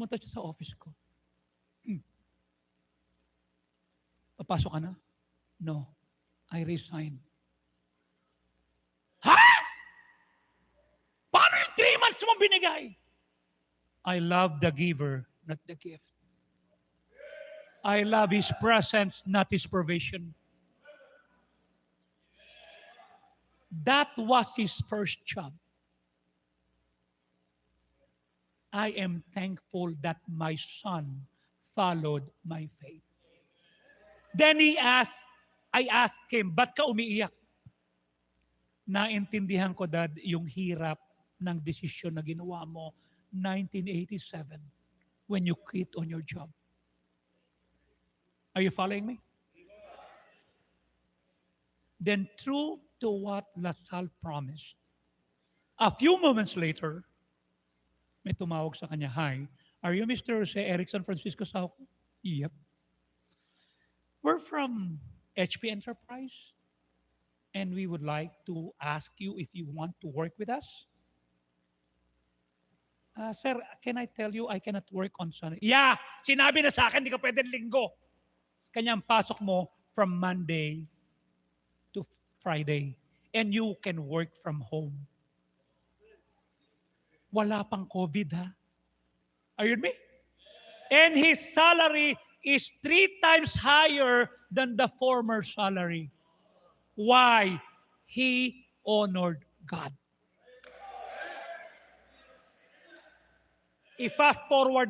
Pumunta siya sa office ko. Papasok ka na? No. I resign. Ha? Paano yung 3 months mo binigay? I love the giver, not the gift. I love His presence, not His provision. That was his first job. I am thankful that my son followed my faith. Then I asked him, ba't ka umiiyak? Naintindihan ko, Dad, yung hirap ng desisyon na ginawa mo 1987 when you quit on your job. Are you following me? Then true to what LaSalle promised, a few moments later, may tumawag sa kanya, "Hi, are you Mr. Jose Erickson Francisco Sauco?" Yep. "We're from HP Enterprise, and we would like to ask you if you want to work with us." "Sir, can I tell you I cannot work on Sunday?" "Yeah, sinabi na sa akin, di ka pwede linggo. Kanyang pasok mo from Monday to Friday, and you can work from home." Wala pang COVID, ha? Are you with me? And his salary is 3 times higher than the former salary. Why? He honored God. I-fast forward